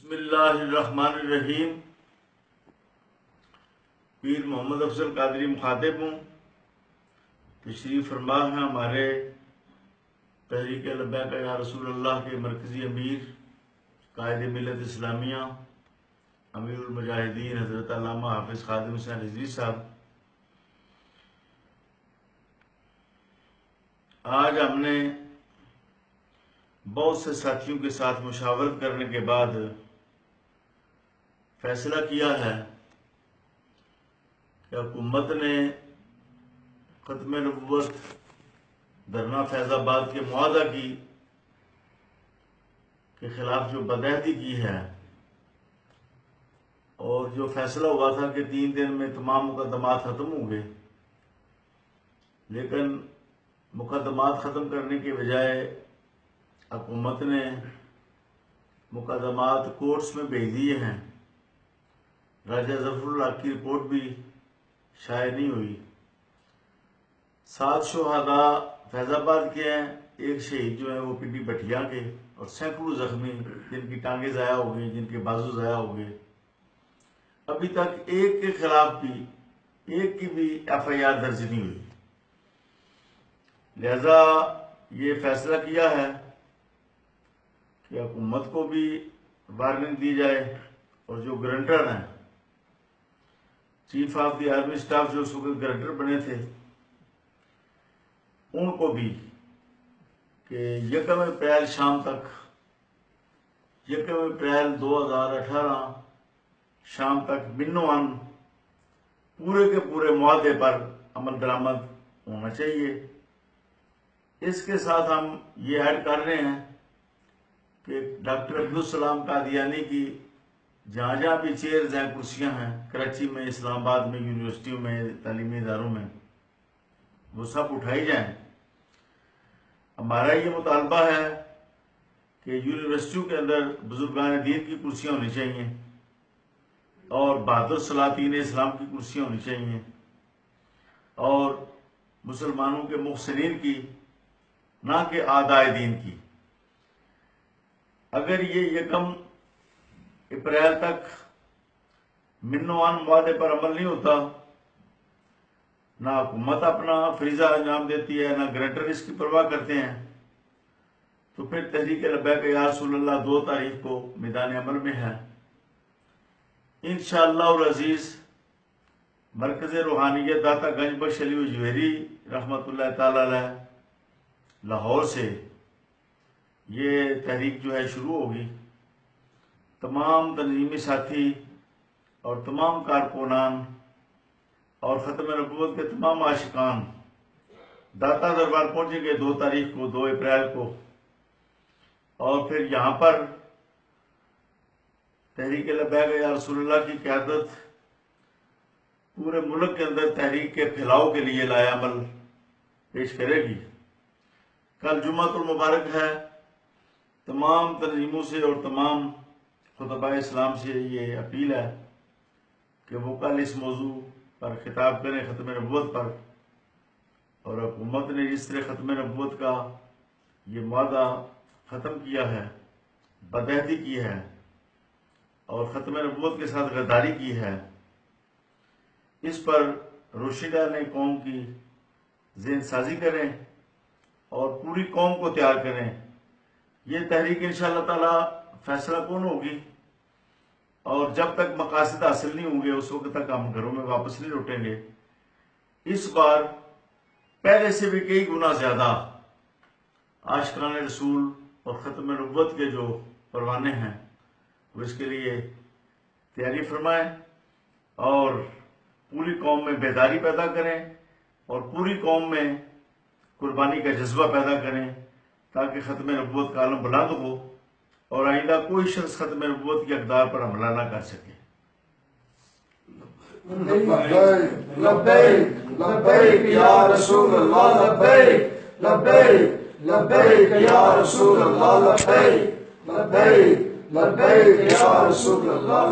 بسم اللہ الرحمن الرحیم۔ پیر محمد افضل قادری مخاطب ہوں۔ تشریف فرما ہے ہمارے تحریک لبیک یا رسول اللہ کے مرکزی امیر، قائد ملت اسلامیہ، امیر المجاہدین حضرت علامہ حافظ خادم حسین رضوی صاحب۔ آج ہم نے بہت سے ساتھیوں کے ساتھ مشاورت کرنے کے بعد فیصلہ کیا ہے کہ حکومت نے ختم نبوت دھرنا فیض آباد کے معاہدہ کے خلاف جو بدعہدی کی ہے، اور جو فیصلہ ہوا تھا کہ 3 دن میں تمام مقدمات ختم ہوں گے، لیکن مقدمات ختم کرنے کے بجائے حکومت نے مقدمات کورٹس میں بھیج دیے ہیں۔ راجہ ظفر اللہ کی رپورٹ بھی شائع نہیں ہوئی۔ 7 شہداء فیض آباد کے ہیں، 1 شہید جو ہیں وہ پنڈی بٹھیا کے، اور سینکڑوں زخمی جن کی ٹانگیں ضائع ہو گئی، جن کے بازو ضائع ہو گئے۔ ابھی تک ایک کے خلاف بھی ایک کی بھی FIR درج نہیں ہوئی۔ لہذا یہ فیصلہ کیا ہے کہ حکومت کو بھی وارننگ دی جائے، اور جو گرنٹر ہیں، chief of the army staff جو اس وقت گرنٹر بنے تھے، ان کو بھی کہ 1 اپریل شام تک، 1 اپریل 2018 شام تک منوان پورے کے پورے معاہدے پر عمل درآمد ہونا چاہیے۔ اس کے ساتھ ہم یہ ایڈ کر رہے ہیں کہ ڈاکٹر عبدالسلام قادیانی کی جہاں جہاں بھی چیئرز ہیں، کرسیاں ہیں، کراچی میں، اسلام آباد میں، یونیورسٹیوں میں، تعلیمی اداروں میں، وہ سب اٹھائی جائیں۔ ہمارا یہ مطالبہ ہے کہ یونیورسٹیوں کے اندر بزرگان دین کی کرسیاں ہونی چاہیے، اور بہادر سلاطین اسلام کی کرسیاں ہونی چاہیے، اور مسلمانوں کے محسنین کی، نہ کہ اعدائے دین کی۔ اگر یہ 1 اپریل تک منوان معاہدے پر عمل نہیں ہوتا، نہ حکومت اپنا فریضہ انجام دیتی ہے، نہ گرنٹر اس کی پرواہ کرتے ہیں، تو پھر تحریک لبیک یا رسول اللہ 2 تاریخ کو میدان عمل میں ہے۔ انشاءاللہ العزیز مرکز روحانیت داتا گنج بخش علی جوہری رحمۃ اللہ تعالی علیہ لاہور سے یہ تحریک جو ہے شروع ہوگی۔ تمام تنظیمی ساتھی اور تمام کارکنان اور ختم نبوت کے تمام عاشقان داتا دربار پہنچیں گے 2 تاریخ کو، 2 اپریل کو، اور پھر یہاں پر تحریک لبیک یا رسول اللہ کی قیادت پورے ملک کے اندر تحریک کے پھیلاؤ کے لیے لائے عمل پیش کرے گی۔ کل جمعۃ المبارک ہے۔ تمام تنظیموں سے اور تمام خطباء اسلام سے یہ اپیل ہے کہ وہ کل اس موضوع پر خطاب کریں، ختم نبوت پر، اور حکومت نے جس طرح ختم نبوت کا یہ معاہدہ ختم کیا ہے، بدعہدی کی ہے، اور ختم نبوت کے ساتھ غداری کی ہے، اس پر روشنی ڈالنے، قوم کی ذہن سازی کریں اور پوری قوم کو تیار کریں۔ یہ تحریک انشاءاللہ تعالی فیصلہ کون ہوگی، اور جب تک مقاصد حاصل نہیں ہوں گے اس وقت تک ہم گھروں میں واپس نہیں لوٹیں گے۔ اس بار پہلے سے بھی کئی گنا زیادہ عاشقان رسول اور ختم نبوت کے جو پروانے ہیں وہ اس کے لیے تیاری فرمائیں، اور پوری قوم میں بیداری پیدا کریں، اور پوری قوم میں قربانی کا جذبہ پیدا کریں، تاکہ ختم نبوت کا علم بلند ہو اور آئندہ کوئی شخص ختم نبوت کی اقدار پر حملہ نہ کر سکے۔ لبیک لبیک لبیک یا رسول اللہ، لبیک لبیک لبیک یا رسول اللہ، لبیک لبیک لبیک یا رسول اللہ۔